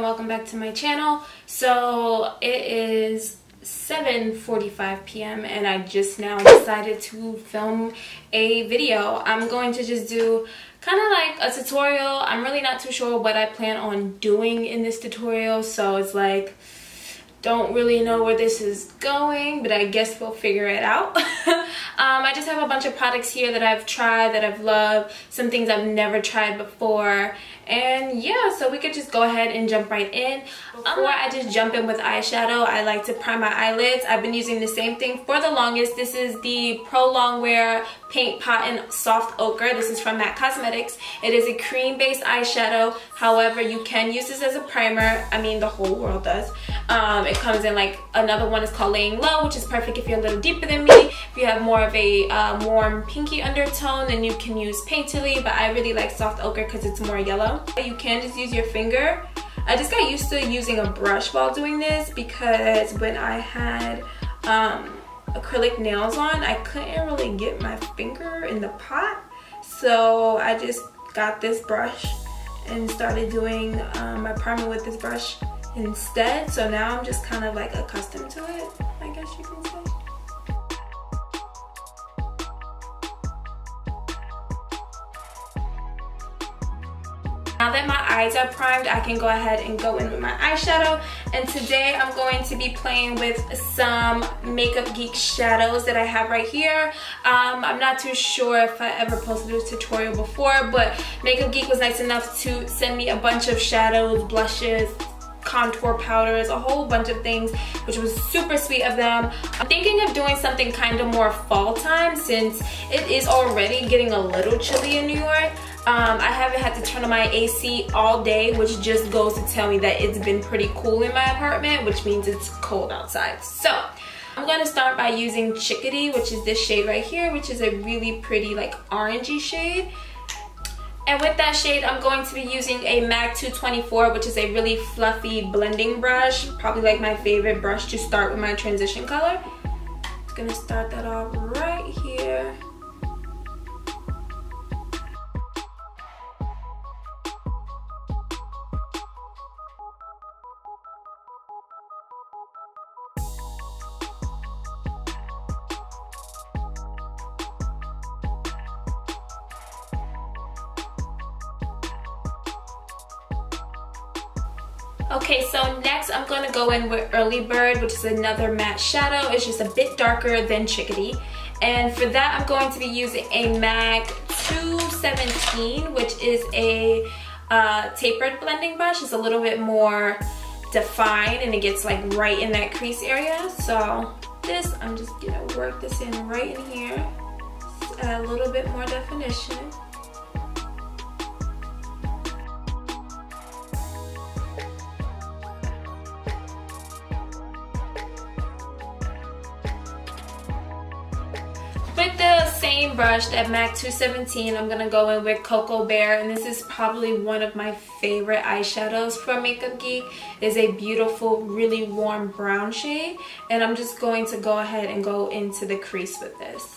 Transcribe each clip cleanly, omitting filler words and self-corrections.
welcome back to my channel. So it is 7:45 p.m. and I just now decided to film a video. I'm going to just do kind of like a tutorial. I'm really not too sure what I plan on doing in this tutorial, so it's like don't really know where this is going, but I guess we'll figure it out. I just have a bunch of products here that I've tried, that I've loved, some things I've never tried before, and yeah, so we could just go ahead and jump right in. Before I just jump in with eyeshadow, I like to prime my eyelids. I've been using the same thing for the longest. This is the Pro Longwear Paintpot in Soft Ochre. This is from MAC Cosmetics. It is a cream based eyeshadow. However, you can use this as a primer. I mean, the whole world does. It comes in like, another one is called Laying Low, which is perfect if you're a little deeper than me. If you have more of a warm pinky undertone, then you can use Painterly, but I really like Soft Ochre because it's more yellow. You can just use your finger. I just got used to using a brush while doing this because when I had acrylic nails on, I couldn't really get my finger in the pot. So I just got this brush and started doing my primer with this brush instead. So now I'm just kind of like accustomed to it, I guess you can say. Now that my eyes are primed, I can go ahead and go in with my eyeshadow. And today I'm going to be playing with some Makeup Geek shadows that I have right here. I'm not too sure if I ever posted this tutorial before, but Makeup Geek was nice enough to send me a bunch of shadows, blushes, contour powders, a whole bunch of things, which was super sweet of them. I'm thinking of doing something kind of more fall time since it is already getting a little chilly in New York. I haven't had to turn on my AC all day, which just goes to tell me that it's been pretty cool in my apartment, which means it's cold outside. So I'm going to start by using Chickadee, which is this shade right here, which is a really pretty like orangey shade. And with that shade, I'm going to be using a MAC 224, which is a really fluffy blending brush. Probably like my favorite brush to start with my transition color. I'm going to start that off right here. Okay, so next I'm going to go in with Early Bird, which is another matte shadow. It's just a bit darker than Chickadee. And for that, I'm going to be using a MAC 217, which is a tapered blending brush. It's a little bit more defined and it gets like right in that crease area. So this, I'm just going to work this in right in here. Just add a little bit more definition. With the same brush, that MAC 217, I'm going to go in with Cocoa Bear, and this is probably one of my favorite eyeshadows from Makeup Geek. It's a beautiful, really warm brown shade, and I'm just going to go ahead and go into the crease with this.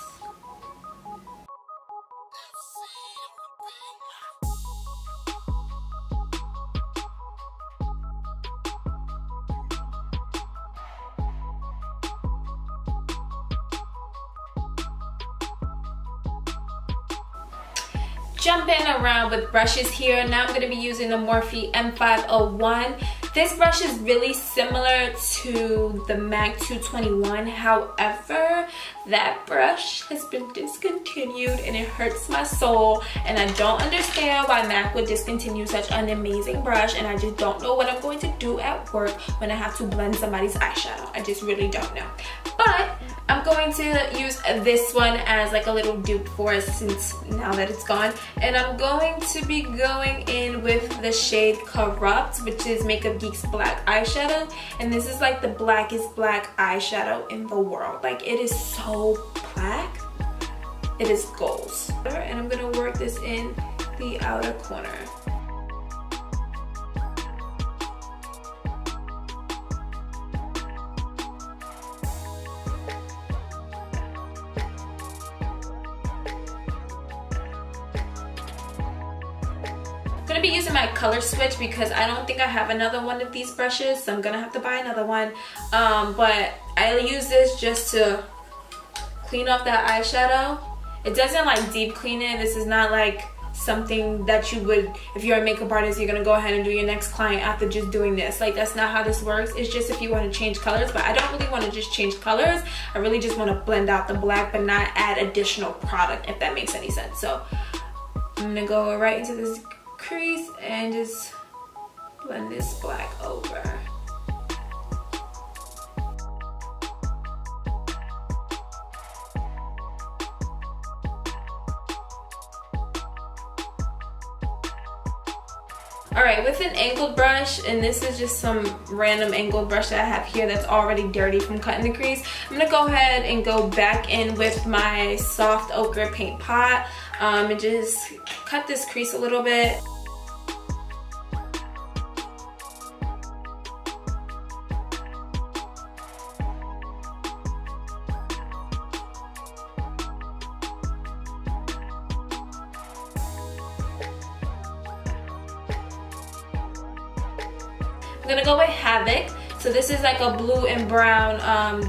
Jumping around with brushes here. Now I'm going to be using the Morphe M501. This brush is really similar to the MAC 221. However, that brush has been discontinued and it hurts my soul. And I don't understand why MAC would discontinue such an amazing brush. And I just don't know what I'm going to do at work when I have to blend somebody's eyeshadow. I just really don't know. But I'm going to use this one as like a little dupe for us since now that it's gone. And I'm going to be going in with the shade Corrupt, which is Makeup Geek's black eyeshadow. And this is like the blackest black eyeshadow in the world. Like, it is so black. It is goals. And I'm going to work this in the outer corner. I'm gonna be using my color switch because I don't think I have another one of these brushes, so I'm gonna have to buy another one. But I use this just to clean off that eyeshadow. It doesn't like deep clean it. This is not like something that you would, if you're a makeup artist, you're gonna go ahead and do your next client after just doing this. Like, that's not how this works. It's just if you want to change colors, but I don't really want to just change colors. I really just want to blend out the black but not add additional product, if that makes any sense. So I'm gonna go right into this crease and just blend this black over. Alright, with an angled brush, and this is just some random angled brush that I have here that's already dirty from cutting the crease, I'm going to go ahead and go back in with my soft ochre paint pot and just cut this crease a little bit. I'm gonna go with Havoc. So this is like a blue and brown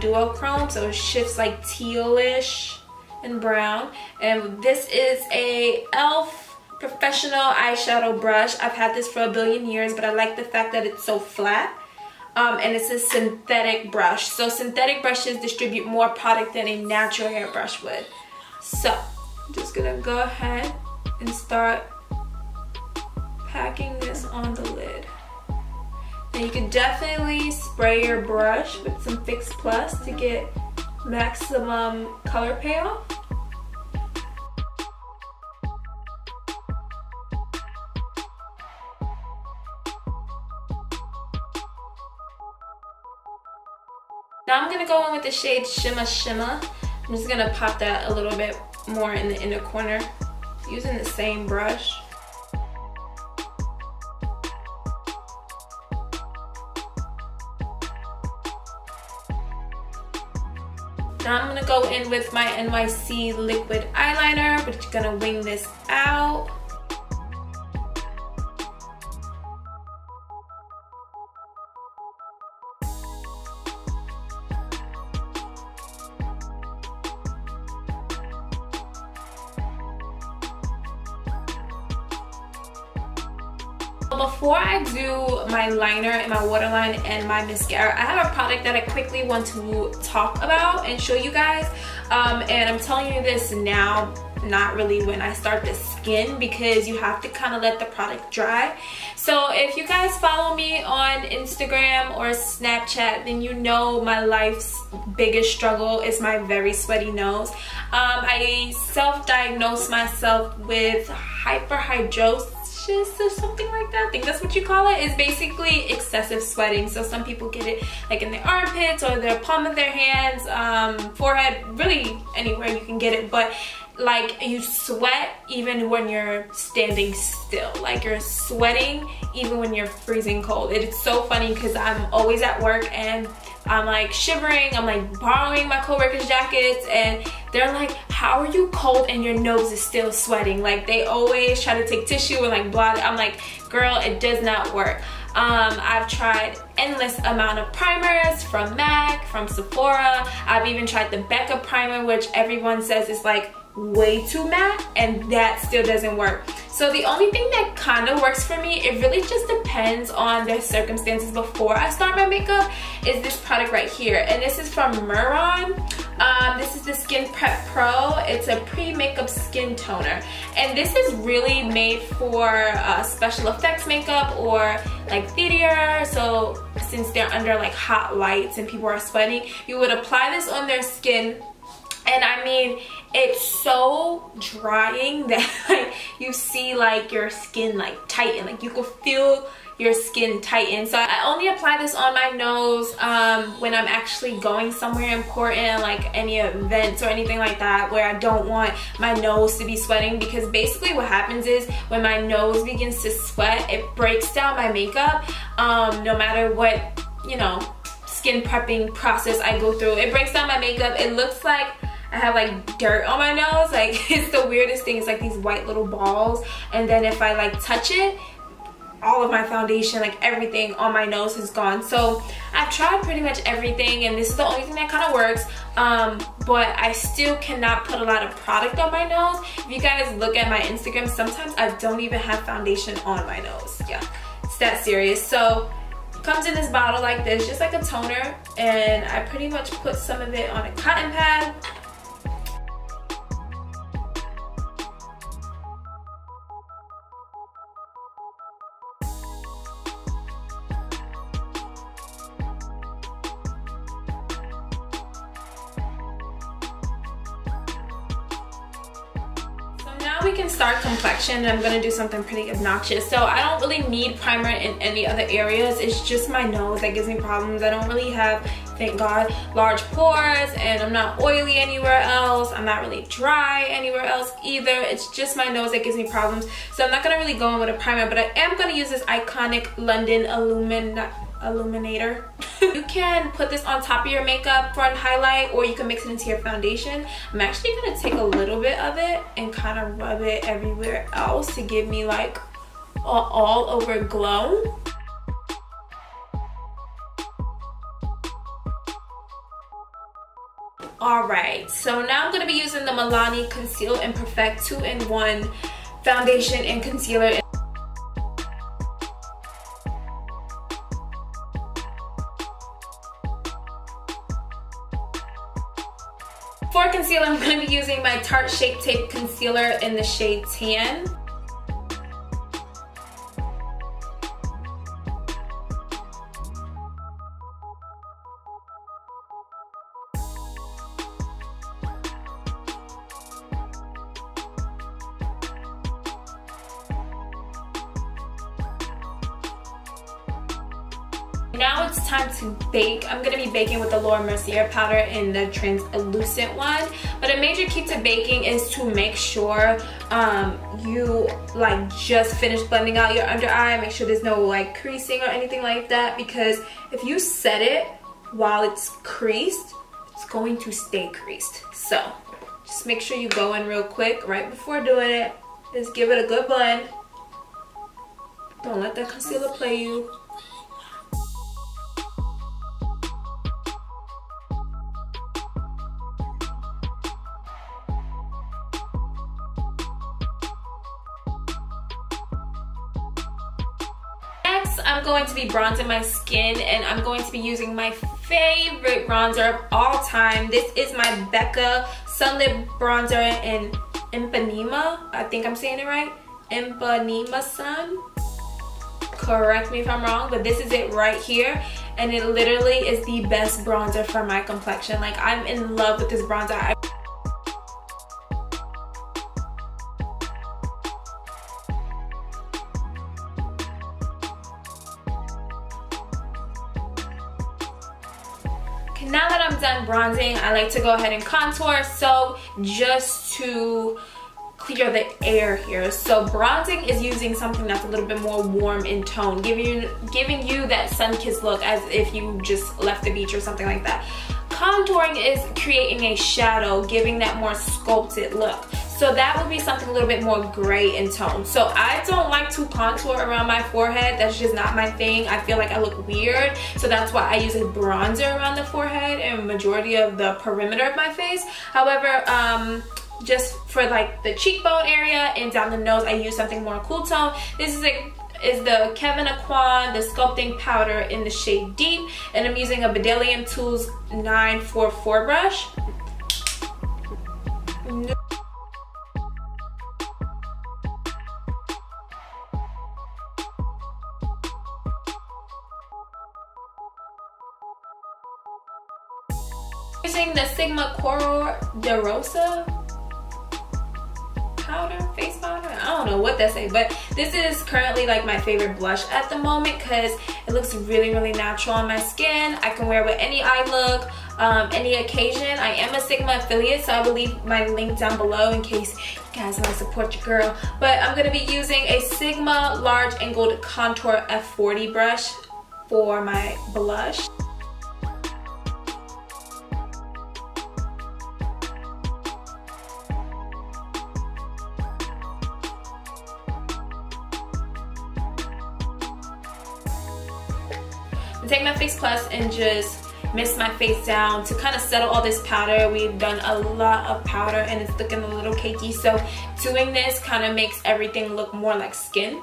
duochrome, so it shifts like tealish and brown. And this is a e.l.f. professional eyeshadow brush. I've had this for a billion years, but I like the fact that it's so flat. And it's a synthetic brush. So synthetic brushes distribute more product than a natural hair brush would. So I'm just gonna go ahead and start packing this on the lid. Now you can definitely spray your brush with some Fix Plus to get maximum color payoff. Now I'm gonna go in with the shade Shimma. I'm just gonna pop that a little bit more in the inner corner using the same brush. Now I'm gonna go in with my NYC Liquid Eyeliner, but you're gonna wing this out. Before I do my liner and my waterline and my mascara, I have a product that I quickly want to talk about and show you guys. And I'm telling you this now, not really when I start the skin, because you have to kind of let the product dry. So if you guys follow me on Instagram or Snapchat, then you know my life's biggest struggle is my very sweaty nose. I self-diagnosed myself with hyperhidrosis or something like that. I think that's what you call it. It's basically excessive sweating. So some people get it like in their armpits or their palm of their hands, forehead, really anywhere you can get it. But like, you sweat even when you're standing still. Like, you're sweating even when you're freezing cold. It's so funny because I'm always at work and I'm like shivering, I'm like borrowing my coworkers' jackets, and they're like, how are you cold and your nose is still sweating? Like, they always try to take tissue and like blot it. I'm like, girl, it does not work. I've tried endless amount of primers from MAC, from Sephora. I've even tried the Becca primer, which everyone says is like way too matte, and that still doesn't work. So the only thing that kind of works for me, it really just depends on the circumstances before I start my makeup, is this product right here. And this is from Mehron. This is the Skin Prep Pro. It's a pre-makeup skin toner, and this is really made for special effects makeup or like theater. So since they're under like hot lights and people are sweating, you would apply this on their skin, and I mean, it's so drying that like you see like your skin like tighten, like you can feel your skin tighten. So I only apply this on my nose when I'm actually going somewhere important, like any events or anything like that, where I don't want my nose to be sweating, because basically what happens is when my nose begins to sweat, it breaks down my makeup. No matter what, you know, skin prepping process I go through, it breaks down my makeup. It looks like I have like dirt on my nose. Like it's the weirdest thing. It's like these white little balls, and then if I like touch it, all of my foundation, like everything on my nose is gone. So I've tried pretty much everything, and this is the only thing that kind of works. But I still cannot put a lot of product on my nose. If you guys look at my Instagram, sometimes I don't even have foundation on my nose. Yeah, it's that serious. So it comes in this bottle like this, just like a toner, and I pretty much put some of it on a cotton pad. We can start complexion, and I'm going to do something pretty obnoxious. So I don't really need primer in any other areas. It's just my nose that gives me problems. I don't really have, thank God, large pores, and I'm not oily anywhere else. I'm not really dry anywhere else either. It's just my nose that gives me problems. So I'm not going to really go in with a primer, but I am going to use this iconic London Illuminator. You can put this on top of your makeup for a highlight, or you can mix it into your foundation. I'm actually going to take a little bit of it and kind of rub it everywhere else to give me like all over glow. Alright, so now I'm going to be using the Milani Conceal and Perfect 2-in-1 foundation and concealer. For concealer, I'm going to be using my Tarte Shape Tape Concealer in the shade Tan. Now it's time to bake. I'm going to be baking with the Mercier powder in the translucent one. But a major key to baking is to make sure you like just finish blending out your under eye. Make sure there's no like creasing or anything like that, because if you set it while it's creased, it's going to stay creased. So just make sure you go in real quick right before doing it. Just give it a good blend. Don't let that concealer play you. I'm going to be bronzing my skin, and I'm going to be using my favorite bronzer of all time. This is my Becca Sunlit bronzer in Ipanema. I think I'm saying it right. Ipanema Sun. Correct me if I'm wrong, but this is it right here, and it literally is the best bronzer for my complexion. Like, I'm in love with this bronzer. Now that I'm done bronzing, I like to go ahead and contour, so just to clear the air here. So bronzing is using something that's a little bit more warm in tone, giving you that sun-kissed look as if you just left the beach or something like that. Contouring is creating a shadow, giving that more sculpted look. So that would be something a little bit more gray in tone. So I don't like to contour around my forehead. That's just not my thing. I feel like I look weird. So that's why I use a bronzer around the forehead and majority of the perimeter of my face. However, just for like the cheekbone area and down the nose, I use something more cool tone. This is the Kevyn Aucoin, the Sculpting powder in the shade Deep, and I'm using a Bedelium Tools 944 brush. Using the Sigma Cor-De-Rosa powder, face powder, I don't know what that say, but this is currently like my favorite blush at the moment because it looks really, really natural on my skin. I can wear it with any eye look, any occasion. I am a Sigma affiliate, so I will leave my link down below in case you guys want to support your girl. But I'm going to be using a Sigma large angled contour F40 brush for my blush. and take my Fix Plus and just mist my face down to kind of settle all this powder. We've done a lot of powder and it's looking a little cakey, so doing this kind of makes everything look more like skin.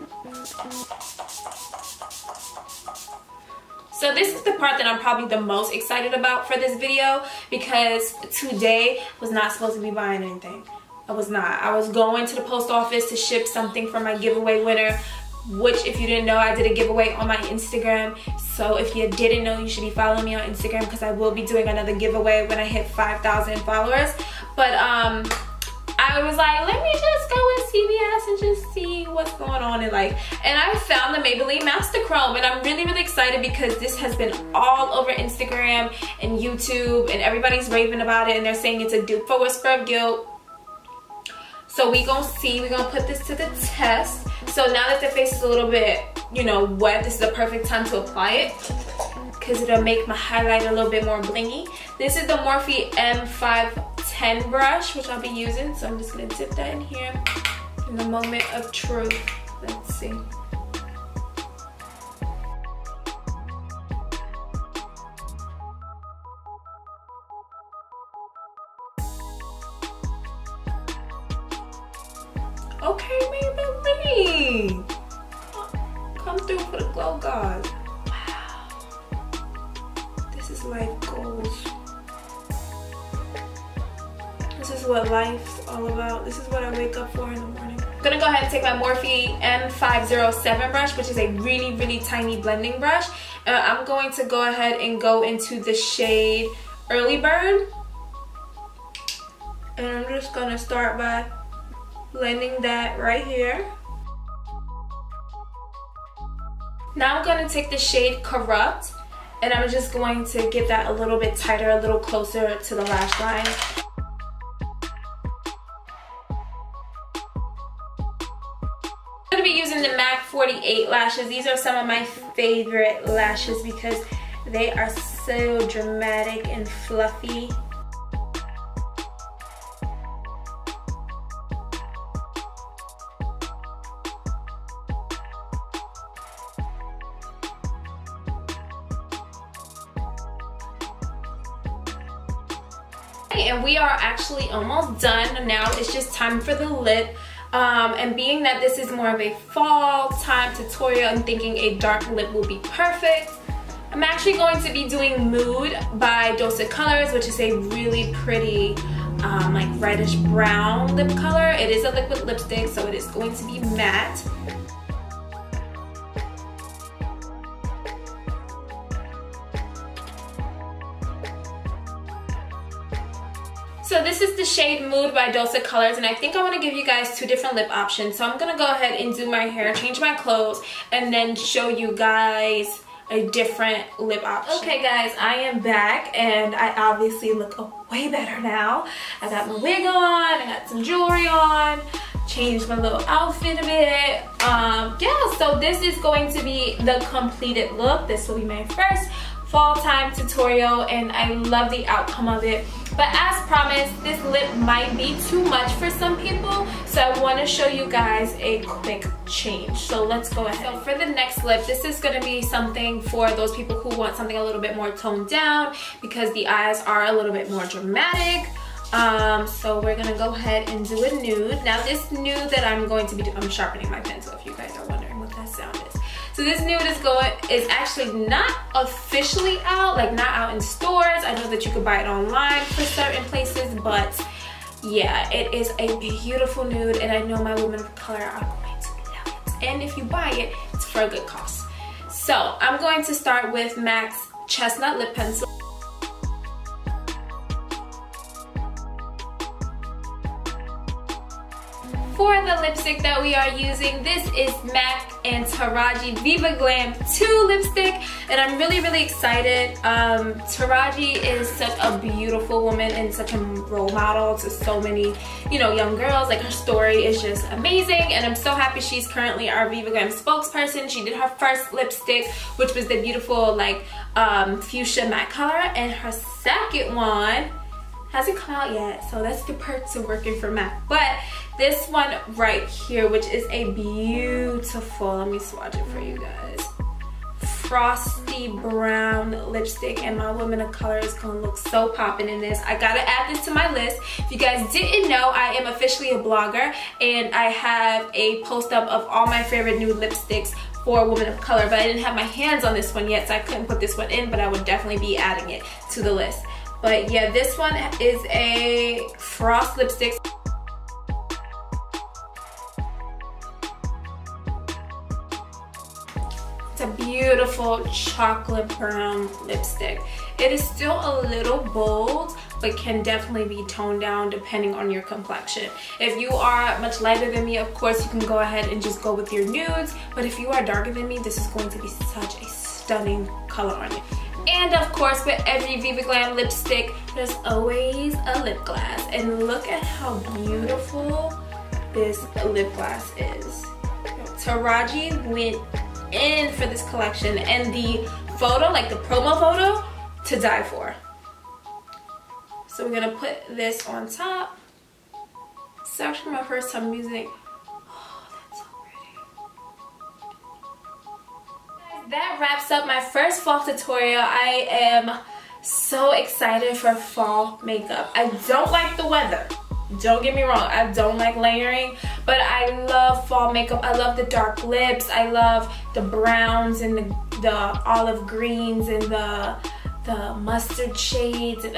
So this is the part that I'm probably the most excited about for this video, because today was not supposed to be buying anything. I was not. I was going to the post office to ship something for my giveaway winner, which, if you didn't know, I did a giveaway on my Instagram. So if you didn't know, you should be following me on Instagram, because I will be doing another giveaway when I hit 5,000 followers. But I was like, let me just go with CVS and just see what's going on in life. And I found the Maybelline Master Chrome, and I'm really, really excited because this has been all over Instagram and YouTube, and everybody's raving about it, and they're saying it's a dupe for Whisper of Guilt. So we gonna see, we're gonna put this to the test. So now that the face is a little bit, you know, wet, this is the perfect time to apply it, because it'll make my highlight a little bit more blingy. This is the Morphe M510 brush, which I'll be using. So I'm just gonna dip that in here in the moment of truth. Let's see. Okay, Maybelline. Come through for the glow, guys. Wow. This is life goals. This is what life's all about. This is what I wake up for in the morning. I'm gonna go ahead and take my Morphe M507 brush, which is a really, really tiny blending brush. I'm going to go ahead and go into the shade Early Bird. And I'm just gonna start by blending that right here. Now I'm going to take the shade Corrupt, and I'm just going to get that a little bit tighter, a little closer to the lash line. I'm going to be using the MAC 48 lashes. These are some of my favorite lashes because they are so dramatic and fluffy. And we are actually almost done. Now it's just time for the lip. And being that this is more of a fall time tutorial, I'm thinking a dark lip will be perfect. I'm actually going to be doing Mood by Dose of Colors, which is a really pretty like reddish brown lip color. It is a liquid lipstick, so it is going to be matte. So this is the shade Mood by Dose of Colors, and I think I want to give you guys two different lip options. So I'm going to go ahead and do my hair, change my clothes, and then show you guys a different lip option. Okay guys, I am back, and I obviously look way better now. I got my wig on, I got some jewelry on, changed my little outfit a bit. Yeah, so this is going to be the completed look. This will be my first fall time tutorial, and I love the outcome of it. But as promised, this lip might be too much for some people, so I want to show you guys a quick change. So let's go ahead. So for the next lip, this is going to be something for those people who want something a little bit more toned down because the eyes are a little bit more dramatic. So we're gonna go ahead and do a nude. Now this nude that I'm going to be doing, I'm sharpening my pencil if you guys are wondering what that sound is. So this nude is actually not officially out, like not out in stores. I know that you could buy it online for certain places, but yeah, it is a beautiful nude, and I know my women of color are going to love it. And if you buy it, it's for a good cost. So I'm going to start with MAC's Chestnut Lip Pencil. For the lipstick that we are using, this is MAC and Taraji Viva Glam 2 lipstick, and I'm really, really excited. Taraji is such a beautiful woman and such a role model to so many, you know, young girls. Like, her story is just amazing, and I'm so happy she's currently our Viva Glam spokesperson. She did her first lipstick, which was the beautiful like fuchsia matte color, and her second one hasn't come out yet, so that's the perks of working for MAC. But this one right here, which is a beautiful, let me swatch it for you guys. frosty brown lipstick, and my woman of color is gonna look so poppin' in this. I gotta add this to my list. If you guys didn't know, I am officially a blogger, and I have a post up of all my favorite nude lipsticks for women of color, but I didn't have my hands on this one yet, so I couldn't put this one in, but I would definitely be adding it to the list. But yeah, this one is a frost lipstick. It's a beautiful chocolate brown lipstick. It is still a little bold, but can definitely be toned down depending on your complexion. If you are much lighter than me, of course you can go ahead and just go with your nudes, but if you are darker than me, this is going to be such a stunning color on you. And of course, with every Viva Glam lipstick, there's always a lip gloss. And look at how beautiful this lip gloss is. Taraji went in for this collection, and the photo, like the promo photo, to die for. So we're gonna put this on top. It's actually my first time using it. Oh, that's so pretty. That wraps up my first fall tutorial. I am so excited for fall makeup. I don't like the weather. Don't get me wrong, I don't like layering, but I love fall makeup. I love the dark lips. I love the browns and the olive greens and the mustard shades, and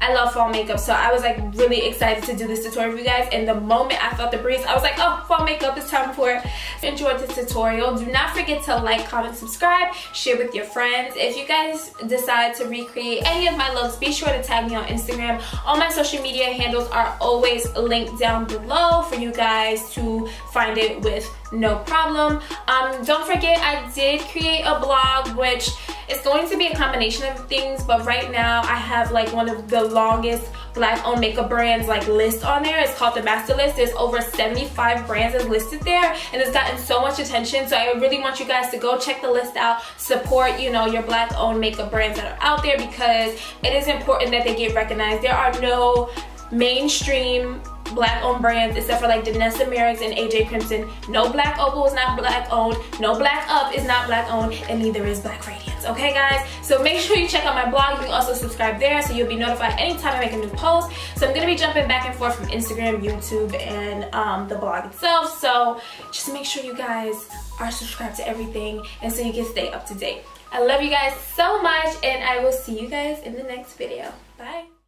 I love fall makeup. So I was like really excited to do this tutorial for you guys, and the moment I felt the breeze, I was like, oh, fall makeup, it's time for it. If you enjoyed this tutorial, do not forget to like, comment, subscribe, share with your friends. If you guys decide to recreate any of my looks, be sure to tag me on Instagram. All my social media handles are always linked down below for you guys to find it with no problem. Don't forget, I did create a blog, which is going to be a combination of things, but right now I have like one of the longest black owned makeup brands like list on there. It's called the Master List. There's over 75 brands that's listed there, and it's gotten so much attention. So I really want you guys to go check the list out, support, you know, your black owned makeup brands that are out there, because it is important that they get recognized. There are no mainstream black owned brands except for like Danessa Merrick's and AJ Crimson. No Black Opal is not black owned, no Black Up is not black owned, and neither is Black Radiance. Okay guys, so make sure you check out my blog. You can also subscribe there so you'll be notified anytime I make a new post. So I'm gonna be jumping back and forth from Instagram, YouTube, and the blog itself, so just make sure you guys are subscribed to everything, and so you can stay up to date. I love you guys so much, and I will see you guys in the next video. Bye.